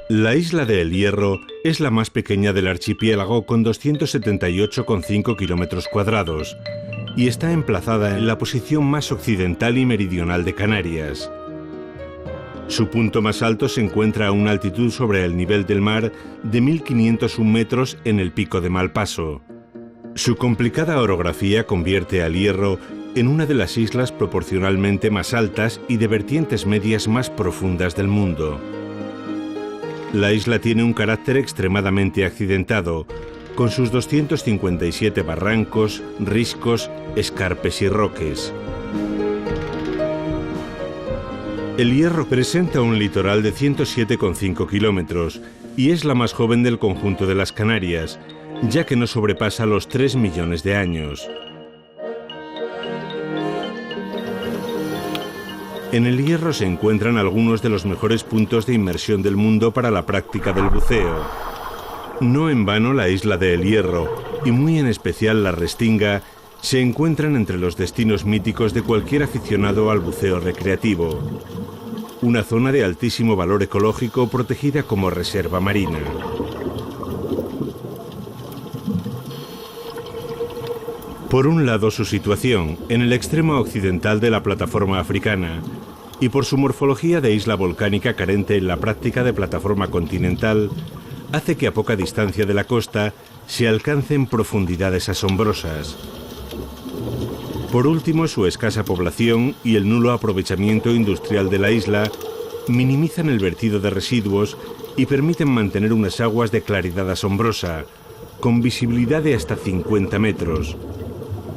La isla de El Hierro es la más pequeña del archipiélago con 278,5 kilómetros cuadrados y está emplazada en la posición más occidental y meridional de Canarias. Su punto más alto se encuentra a una altitud sobre el nivel del mar de 1.501 metros en el Pico de Malpaso. Su complicada orografía convierte a El Hierro en una de las islas proporcionalmente más altas y de vertientes medias más profundas del mundo. La isla tiene un carácter extremadamente accidentado, con sus 257 barrancos, riscos, escarpes y roques. El Hierro presenta un litoral de 107,5 kilómetros y es la más joven del conjunto de las Canarias, ya que no sobrepasa los 3 millones de años. En El Hierro se encuentran algunos de los mejores puntos de inmersión del mundo para la práctica del buceo. No en vano la isla de El Hierro, y muy en especial la Restinga, se encuentran entre los destinos míticos de cualquier aficionado al buceo recreativo. Una zona de altísimo valor ecológico protegida como reserva marina. Por un lado, su situación, en el extremo occidental de la plataforma africana, y por su morfología de isla volcánica carente en la práctica de plataforma continental, hace que a poca distancia de la costa se alcancen profundidades asombrosas. Por último, su escasa población y el nulo aprovechamiento industrial de la isla minimizan el vertido de residuos y permiten mantener unas aguas de claridad asombrosa, con visibilidad de hasta 50 metros.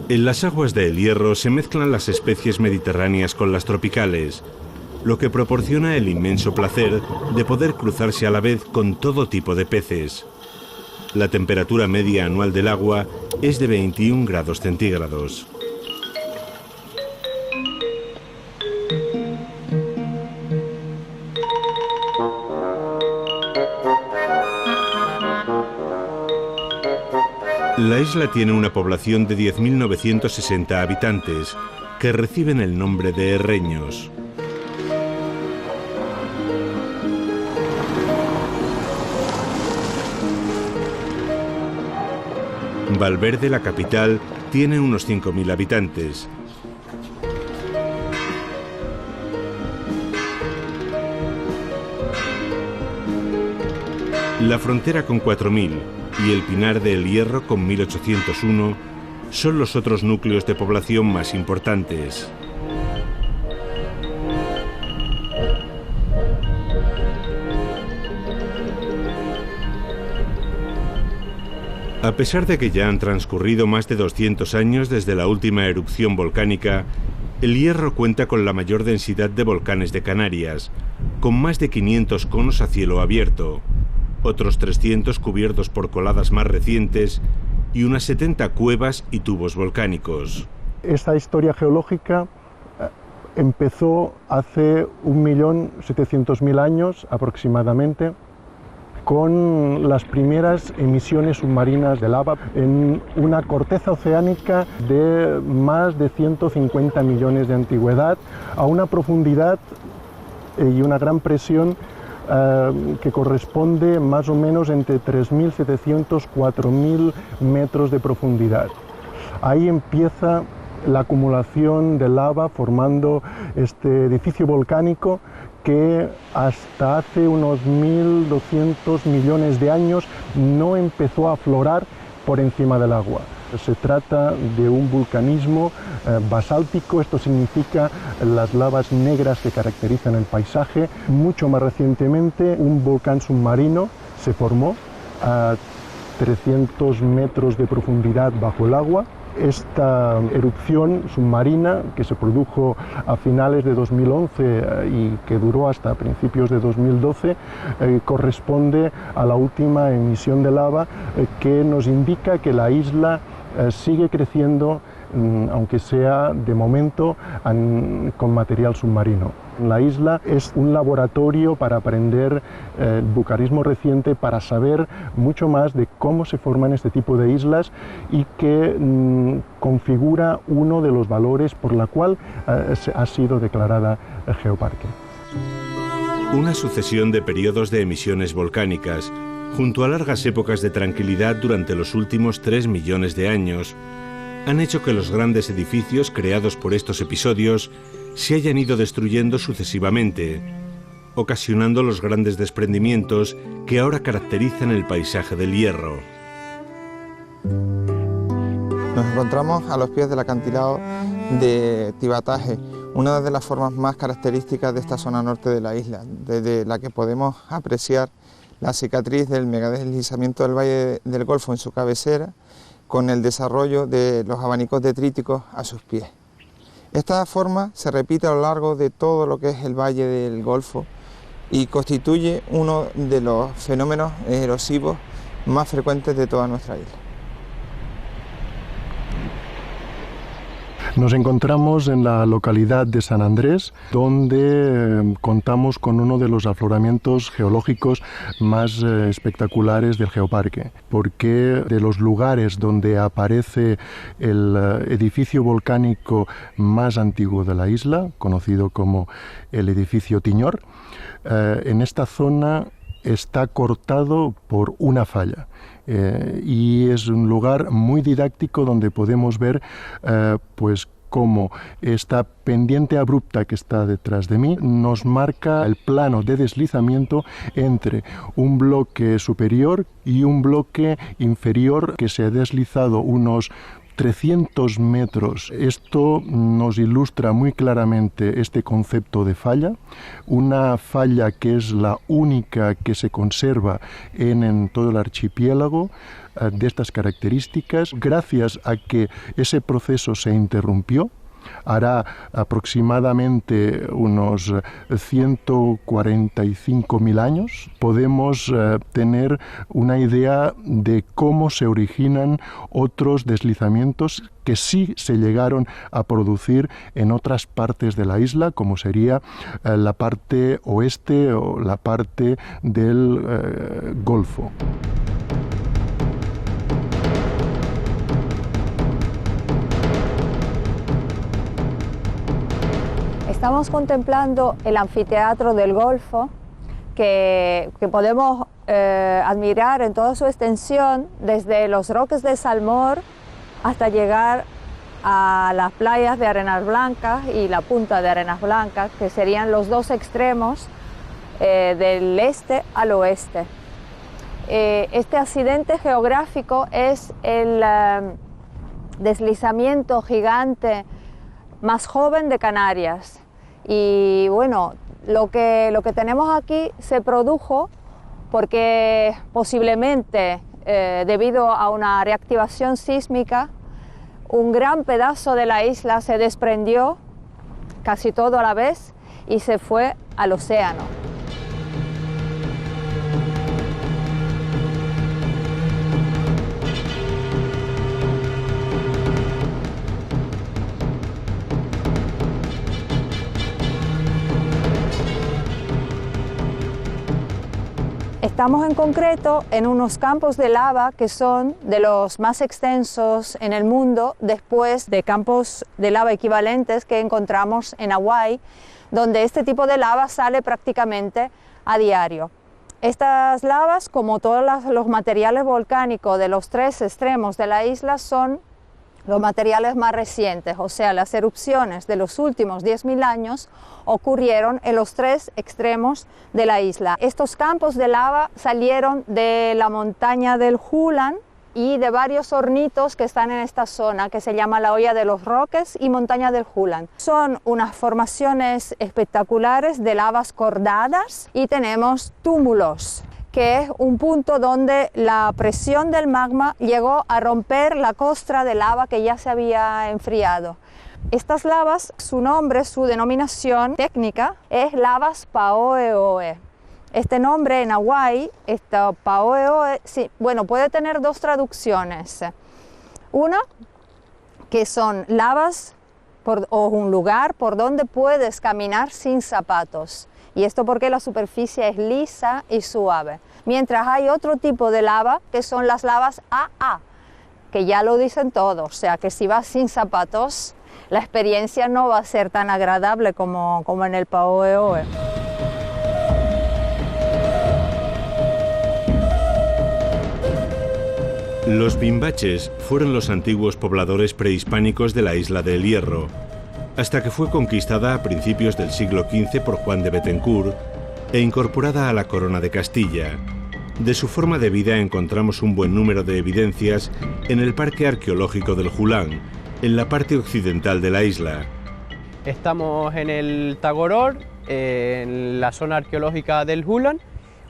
En las aguas de El Hierro se mezclan las especies mediterráneas con las tropicales, lo que proporciona el inmenso placer de poder cruzarse a la vez con todo tipo de peces. La temperatura media anual del agua es de 21 grados centígrados. La isla tiene una población de 10.960 habitantes, que reciben el nombre de herreños. Valverde, la capital, tiene unos 5.000 habitantes. La Frontera con 4.000 y el Pinar de El Hierro con 1.801 son los otros núcleos de población más importantes. A pesar de que ya han transcurrido más de 200 años desde la última erupción volcánica, El Hierro cuenta con la mayor densidad de volcanes de Canarias, con más de 500 conos a cielo abierto, otros 300 cubiertos por coladas más recientes y unas 70 cuevas y tubos volcánicos. Esta historia geológica empezó hace 1.700.000 años aproximadamente, con las primeras emisiones submarinas de lava en una corteza oceánica de más de 150 millones de antigüedad, a una profundidad y una gran presión que corresponde más o menos entre 3.700 y 4.000 metros de profundidad. Ahí empieza la acumulación de lava formando este edificio volcánico que hasta hace unos 1.200 millones de años no empezó a aflorar por encima del agua. Se trata de un vulcanismo basáltico, esto significa las lavas negras que caracterizan el paisaje. Mucho más recientemente, un volcán submarino se formó a 300 metros de profundidad bajo el agua. Esta erupción submarina, que se produjo a finales de 2011 y que duró hasta principios de 2012, corresponde a la última emisión de lava que nos indica que la isla sigue creciendo, aunque sea de momento con material submarino. La isla es un laboratorio para aprender el vulcanismo reciente, para saber mucho más de cómo se forman este tipo de islas y que configura uno de los valores por la cual ha sido declarada geoparque. Una sucesión de periodos de emisiones volcánicas, junto a largas épocas de tranquilidad durante los últimos 3 millones de años, han hecho que los grandes edificios creados por estos episodios se hayan ido destruyendo sucesivamente, ocasionando los grandes desprendimientos que ahora caracterizan el paisaje del Hierro. Nos encontramos a los pies del acantilado de Tibataje, una de las formas más características de esta zona norte de la isla, desde la que podemos apreciar la cicatriz del megadeslizamiento del Valle del Golfo en su cabecera, con el desarrollo de los abanicos detríticos a sus pies. Esta forma se repite a lo largo de todo lo que es el Valle del Golfo y constituye uno de los fenómenos erosivos más frecuentes de toda nuestra isla. Nos encontramos en la localidad de San Andrés, donde contamos con uno de los afloramientos geológicos más espectaculares del geoparque, porque de los lugares donde aparece el edificio volcánico más antiguo de la isla, conocido como el edificio Tiñor, en esta zona está cortado por una falla. Y es un lugar muy didáctico donde podemos ver pues cómo esta pendiente abrupta que está detrás de mí nos marca el plano de deslizamiento entre un bloque superior y un bloque inferior que se ha deslizado unos 300 metros. Esto nos ilustra muy claramente este concepto de falla, una falla que es la única que se conserva en todo el archipiélago de estas características, gracias a que ese proceso se interrumpió. Hará aproximadamente unos 145.000 años. Podemos tener una idea de cómo se originan otros deslizamientos que sí se llegaron a producir en otras partes de la isla, como sería la parte oeste o la parte del Golfo. Estamos contemplando el anfiteatro del Golfo que podemos admirar en toda su extensión, desde los Roques de Salmor hasta llegar a las playas de Arenas Blancas y la punta de Arenas Blancas, que serían los dos extremos del este al oeste. Este accidente geográfico es el deslizamiento gigante más joven de Canarias. Y bueno, lo que tenemos aquí se produjo porque posiblemente debido a una reactivación sísmica, un gran pedazo de la isla se desprendió, casi todo a la vez, y se fue al océano. Estamos en concreto en unos campos de lava que son de los más extensos en el mundo, después de campos de lava equivalentes que encontramos en Hawái, donde este tipo de lava sale prácticamente a diario. Estas lavas, como todos los materiales volcánicos de los tres extremos de la isla, son los materiales más recientes, o sea, las erupciones de los últimos 10.000 años ocurrieron en los tres extremos de la isla. Estos campos de lava salieron de la montaña del Julan y de varios hornitos que están en esta zona, que se llama la Hoya de los Roques y Montaña del Julan. Son unas formaciones espectaculares de lavas cordadas y tenemos túmulos, que es un punto donde la presión del magma llegó a romper la costra de lava que ya se había enfriado. Estas lavas, su nombre, su denominación técnica es lavas Paoeoe. Este nombre en Hawái, Paoeoe, sí, bueno, puede tener dos traducciones. Una, que son lavas o un lugar por donde puedes caminar sin zapatos. Y esto porque la superficie es lisa y suave. Mientras hay otro tipo de lava que son las lavas AA, que ya lo dicen todos, o sea que si vas sin zapatos, la experiencia no va a ser tan agradable como en el Paoeoe. Los bimbaches fueron los antiguos pobladores prehispánicos de la isla de El Hierro, hasta que fue conquistada a principios del siglo XV por Juan de Bethencourt e incorporada a la corona de Castilla. De su forma de vida encontramos un buen número de evidencias en el Parque Arqueológico del Julán, en la parte occidental de la isla. Estamos en el Tagoror, en la zona arqueológica del Julán,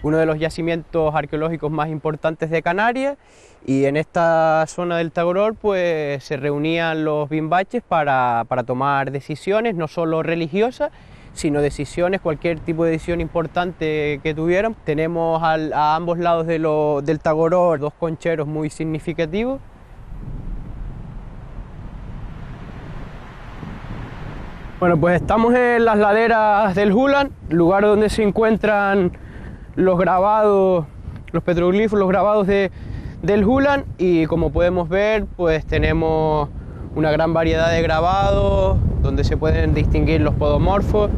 uno de los yacimientos arqueológicos más importantes de Canarias, y en esta zona del Tagoror pues se reunían los bimbaches para tomar decisiones, no solo religiosas, sino decisiones, cualquier tipo de decisión importante que tuvieran. Tenemos a ambos lados del Tagoror dos concheros muy significativos. Bueno, pues estamos en las laderas del Julán, lugar donde se encuentran los grabados, los petroglifos, los grabados del Julán, y como podemos ver, pues tenemos una gran variedad de grabados donde se pueden distinguir los podomorfos,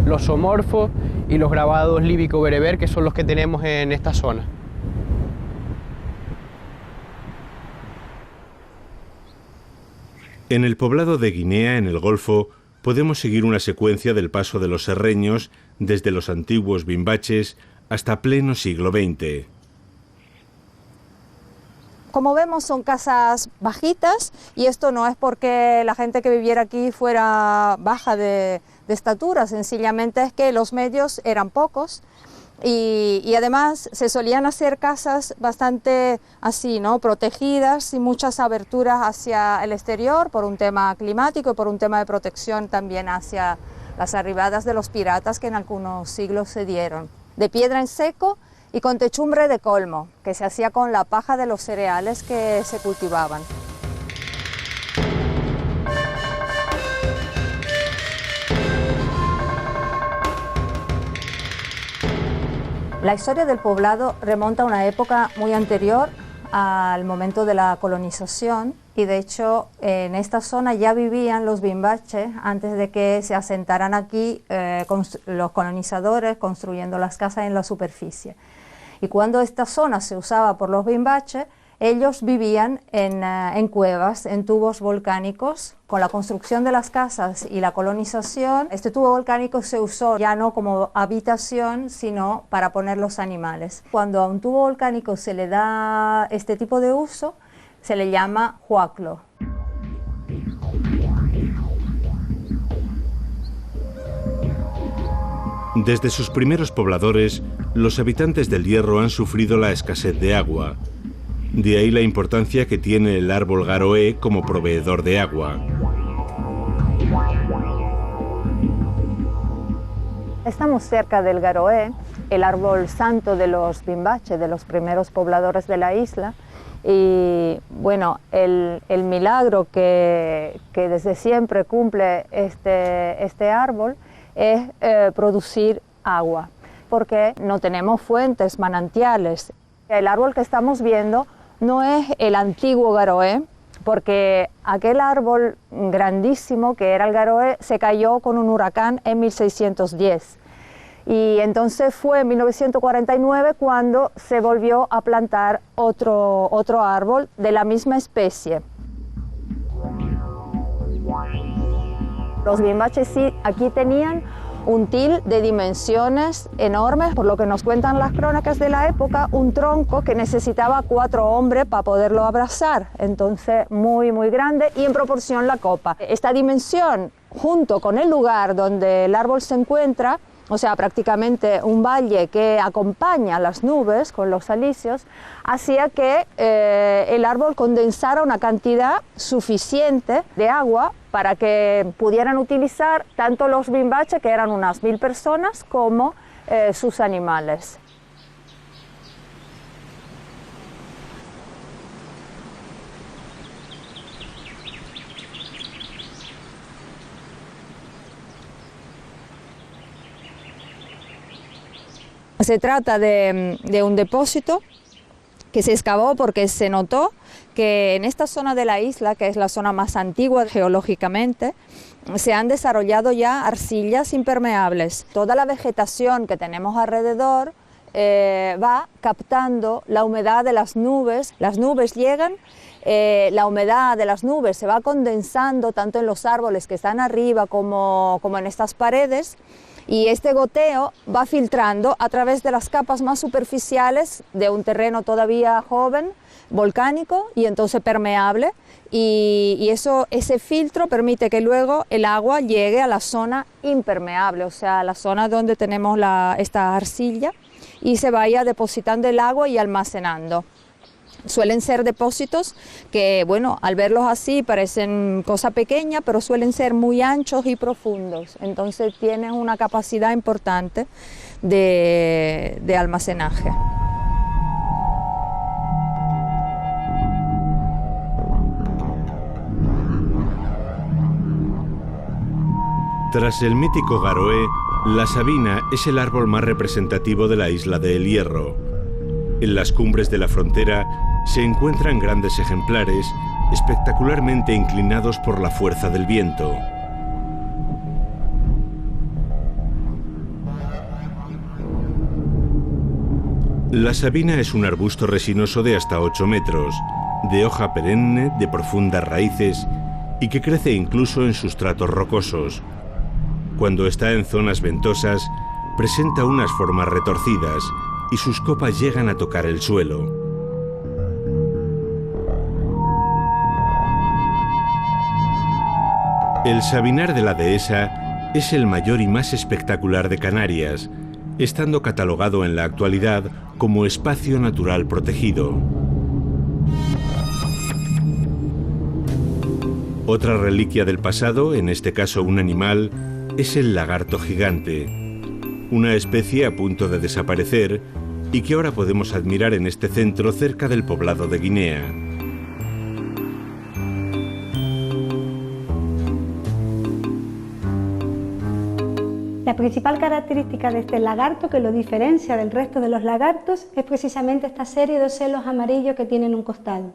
los zoomorfos y los grabados líbico-bereber, que son los que tenemos en esta zona. En el poblado de Guinea, en el Golfo, podemos seguir una secuencia del paso de los serreños desde los antiguos bimbaches hasta pleno siglo XX. Como vemos, son casas bajitas, y esto no es porque la gente que viviera aquí fuera baja de estatura, sencillamente es que los medios eran pocos y además se solían hacer casas bastante así, ¿no?, protegidas y muchas aberturas hacia el exterior por un tema climático y por un tema de protección también hacia las arribadas de los piratas que en algunos siglos se dieron. De piedra en seco y con techumbre de colmo, que se hacía con la paja de los cereales que se cultivaban. La historia del poblado remonta a una época muy anterior al momento de la colonización, y de hecho en esta zona ya vivían los bimbaches antes de que se asentaran aquí los colonizadores construyendo las casas en la superficie. Y cuando esta zona se usaba por los bimbaches, ellos vivían en cuevas, en tubos volcánicos. Con la construcción de las casas y la colonización, este tubo volcánico se usó ya no como habitación, sino para poner los animales. Cuando a un tubo volcánico se le da este tipo de uso, se le llama huaclo. Desde sus primeros pobladores, los habitantes del Hierro han sufrido la escasez de agua. De ahí la importancia que tiene el árbol garoé como proveedor de agua. Estamos cerca del garoé, el árbol santo de los bimbaches, de los primeros pobladores de la isla. Y bueno, el milagro que desde siempre cumple este árbol es producir agua, porque no tenemos fuentes, manantiales. El árbol que estamos viendo no es el antiguo garoé, porque aquel árbol grandísimo que era el garoé se cayó con un huracán en 1610. Y entonces fue en 1949 cuando se volvió a plantar otro árbol de la misma especie. Los bimbaches sí, aquí tenían un til de dimensiones enormes, por lo que nos cuentan las crónicas de la época, un tronco que necesitaba 4 hombres para poderlo abrazar, entonces muy grande, y en proporción la copa. Esta dimensión, junto con el lugar donde el árbol se encuentra, o sea, prácticamente un valle que acompaña las nubes con los alisios, hacía que el árbol condensara una cantidad suficiente de agua para que pudieran utilizar tanto los bimbaches, que eran unas 1000 personas, como sus animales. Se trata de un depósito que se excavó porque se notó que en esta zona de la isla, que es la zona más antigua geológicamente, se han desarrollado ya arcillas impermeables. Toda la vegetación que tenemos alrededor va captando la humedad de las nubes llegan, la humedad de las nubes se va condensando tanto en los árboles que están arriba como en estas paredes, y este goteo va filtrando a través de las capas más superficiales de un terreno todavía joven, volcánico y entonces permeable, y ese filtro permite que luego el agua llegue a la zona impermeable, o sea, a la zona donde tenemos esta arcilla, y se vaya depositando el agua y almacenando. Suelen ser depósitos que, bueno, al verlos así parecen cosa pequeña, pero suelen ser muy anchos y profundos, entonces tienen una capacidad importante de almacenaje. Tras el mítico Garoé, la sabina es el árbol más representativo de la isla de El Hierro. En las cumbres de la frontera se encuentran grandes ejemplares, espectacularmente inclinados por la fuerza del viento. La sabina es un arbusto resinoso de hasta 8 metros, de hoja perenne, de profundas raíces y que crece incluso en sustratos rocosos. Cuando está en zonas ventosas, presenta unas formas retorcidas y sus copas llegan a tocar el suelo. El Sabinar de la Dehesa es el mayor y más espectacular de Canarias, estando catalogado en la actualidad como espacio natural protegido. Otra reliquia del pasado, en este caso un animal, es el lagarto gigante, una especie a punto de desaparecer y que ahora podemos admirar en este centro cerca del poblado de Guinea. La principal característica de este lagarto que lo diferencia del resto de los lagartos es precisamente esta serie de ocelos amarillos que tiene en un costado.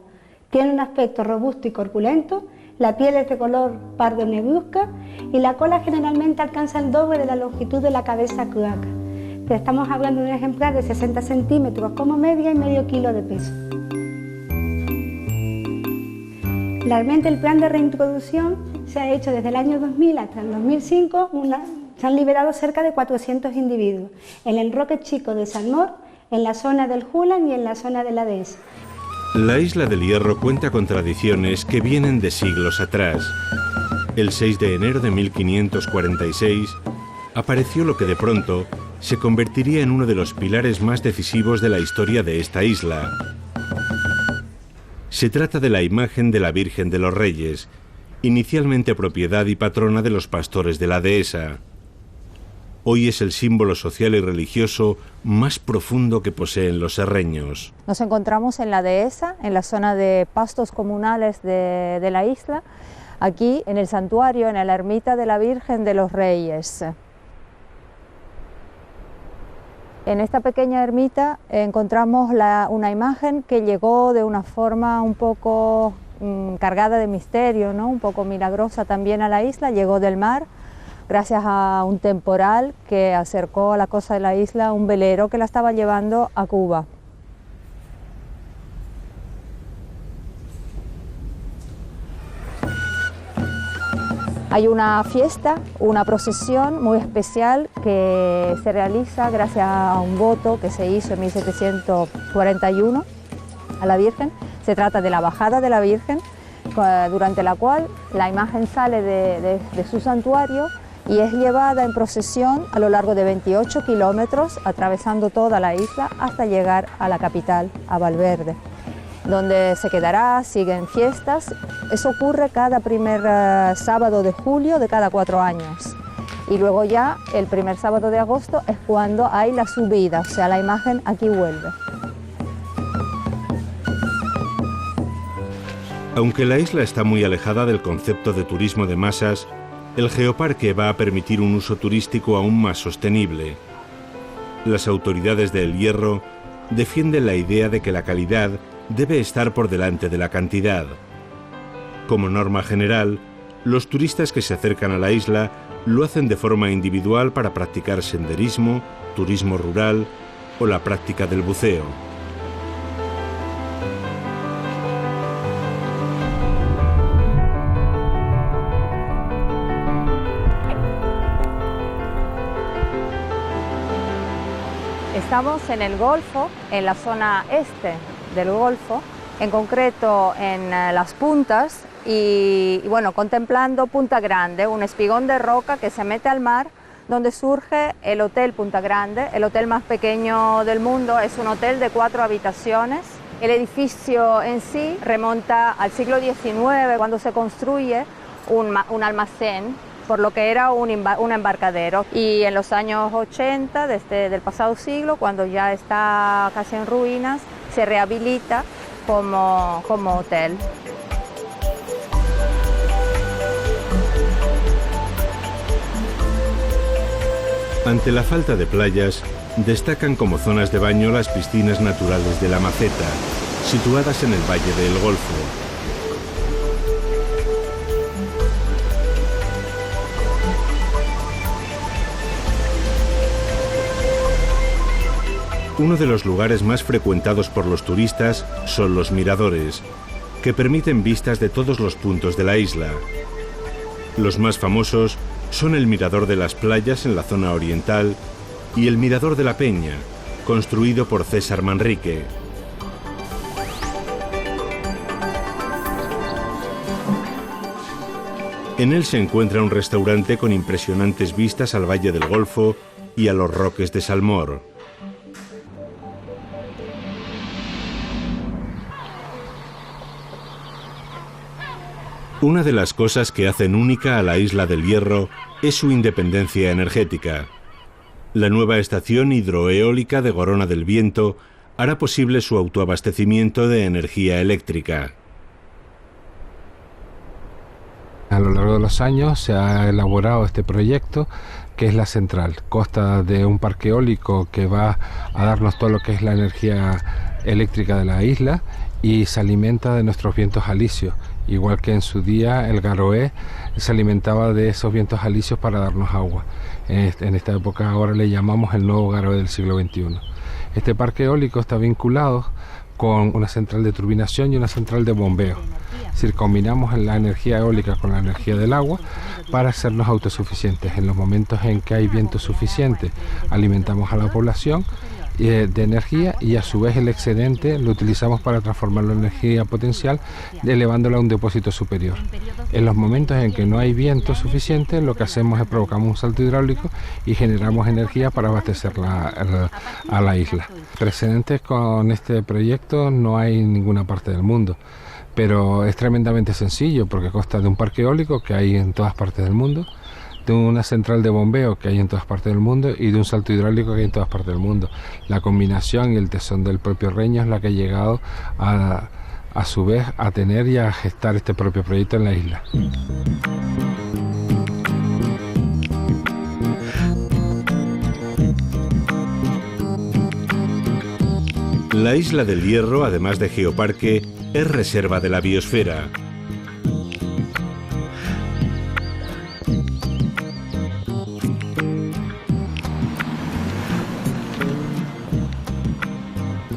Tiene un aspecto robusto y corpulento, la piel es de color pardo negruzca y la cola generalmente alcanza el doble de la longitud de la cabeza cloaca. Pero estamos hablando de un ejemplar de 60 centímetros como media y medio kilo de peso. Realmente el plan de reintroducción se ha hecho desde el año 2000 hasta el 2005, se han liberado cerca de 400 individuos en el Roque Chico de San Mor, en la zona del Hulan y en la zona de la Dehesa. La isla del Hierro cuenta con tradiciones que vienen de siglos atrás. El 6 de enero de 1546 apareció lo que de pronto se convertiría en uno de los pilares más decisivos de la historia de esta isla. Se trata de la imagen de la Virgen de los Reyes, inicialmente propiedad y patrona de los pastores de la Dehesa. Hoy es el símbolo social y religioso más profundo que poseen los serreños. Nos encontramos en la Dehesa, en la zona de pastos comunales de la isla, aquí en el santuario, en la ermita de la Virgen de los Reyes. En esta pequeña ermita encontramos una imagen que llegó de una forma un poco cargada de misterio, ¿no? Un poco milagrosa también a la isla, llegó del mar, gracias a un temporal que acercó a la costa de la isla un velero que la estaba llevando a Cuba. Hay una fiesta, una procesión muy especial que se realiza gracias a un voto que se hizo en 1741 a la Virgen. Se trata de la bajada de la Virgen, durante la cual la imagen sale de su santuario y es llevada en procesión a lo largo de 28 kilómetros, atravesando toda la isla hasta llegar a la capital, a Valverde, donde se quedará, siguen fiestas. Eso ocurre cada primer sábado de julio de cada 4 años. Y luego ya el primer sábado de agosto es cuando hay la subida, o sea, la imagen aquí vuelve. Aunque la isla está muy alejada del concepto de turismo de masas, el geoparque va a permitir un uso turístico aún más sostenible. Las autoridades de El Hierro defienden la idea de que la calidad debe estar por delante de la cantidad. Como norma general, los turistas que se acercan a la isla lo hacen de forma individual para practicar senderismo, turismo rural o la práctica del buceo. Estamos en el Golfo, en la zona este del Golfo, en concreto en las puntas y bueno, contemplando Punta Grande, un espigón de roca que se mete al mar, donde surge el Hotel Punta Grande, el hotel más pequeño del mundo. Es un hotel de 4 habitaciones. El edificio en sí remonta al siglo XIX, cuando se construye un almacén, por lo que era un embarcadero. Y en los años 80 del pasado siglo, cuando ya está casi en ruinas, se rehabilita como hotel. Ante la falta de playas, destacan como zonas de baño las piscinas naturales de la Maceta, situadas en el Valle del Golfo. Uno de los lugares más frecuentados por los turistas son los miradores, que permiten vistas de todos los puntos de la isla. Los más famosos son el Mirador de las Playas en la zona oriental y el Mirador de la Peña, construido por César Manrique. En él se encuentra un restaurante con impresionantes vistas al Valle del Golfo y a los Roques de Salmor. Una de las cosas que hacen única a la Isla del Hierro es su independencia energética. La nueva estación hidroeólica de Gorona del Viento hará posible su autoabastecimiento de energía eléctrica. A lo largo de los años se ha elaborado este proyecto, que es la central. Consta de un parque eólico que va a darnos todo lo que es la energía eléctrica de la isla y se alimenta de nuestros vientos alisios. Igual que en su día el Garoé se alimentaba de esos vientos alisios para darnos agua. En esta época ahora le llamamos el nuevo Garoé del siglo XXI. Este parque eólico está vinculado con una central de turbinación y una central de bombeo. Es decir, combinamos la energía eólica con la energía del agua para hacernos autosuficientes. En los momentos en que hay viento suficiente, alimentamos a la población de energía y a su vez el excedente lo utilizamos para transformarlo en energía potencial, elevándola a un depósito superior. En los momentos en que no hay viento suficiente, lo que hacemos es provocamos un salto hidráulico y generamos energía para abastecer a la isla. Precedentes con este proyecto no hay en ninguna parte del mundo, pero es tremendamente sencillo porque consta de un parque eólico que hay en todas partes del mundo, de una central de bombeo que hay en todas partes del mundo y de un salto hidráulico que hay en todas partes del mundo. La combinación y el tesón del propio Reño es la que ha llegado a su vez a tener y a gestar este propio proyecto en la isla. La Isla del Hierro, además de geoparque, es reserva de la biosfera.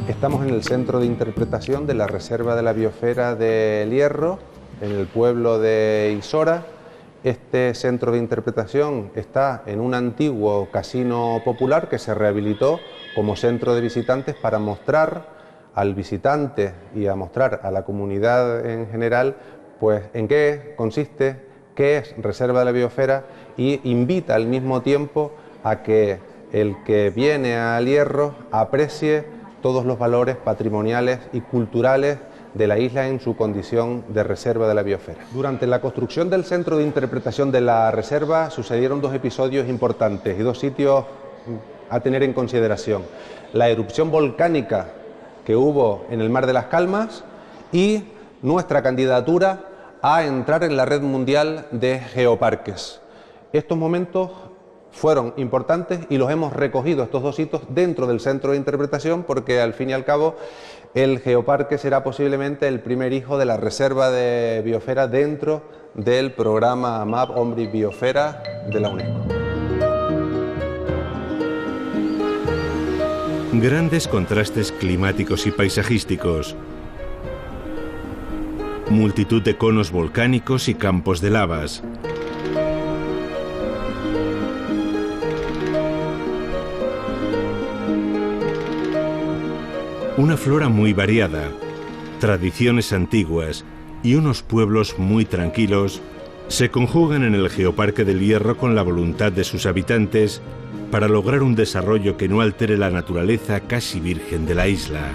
Estamos en el centro de interpretación de la Reserva de la Biosfera del Hierro, en el pueblo de Isora. Este centro de interpretación está en un antiguo casino popular que se rehabilitó como centro de visitantes para mostrar al visitante y a mostrar a la comunidad en general pues en qué consiste, qué es Reserva de la Biosfera, y invita al mismo tiempo a que el que viene al Hierro aprecie todos los valores patrimoniales y culturales de la isla en su condición de reserva de la biosfera. Durante la construcción del centro de interpretación de la reserva sucedieron 2 episodios importantes y 2 sitios a tener en consideración: la erupción volcánica que hubo en el Mar de las Calmas y nuestra candidatura a entrar en la red mundial de geoparques. Estos momentos fueron importantes y los hemos recogido, estos 2 hitos, dentro del centro de interpretación, porque al fin y al cabo el geoparque será posiblemente el primer hijo de la reserva de biosfera dentro del programa MAP Hombre y Biosfera de la UNESCO. Grandes contrastes climáticos y paisajísticos. Multitud de conos volcánicos y campos de lavas. Una flora muy variada, tradiciones antiguas y unos pueblos muy tranquilos se conjugan en el Geoparque del Hierro con la voluntad de sus habitantes para lograr un desarrollo que no altere la naturaleza casi virgen de la isla.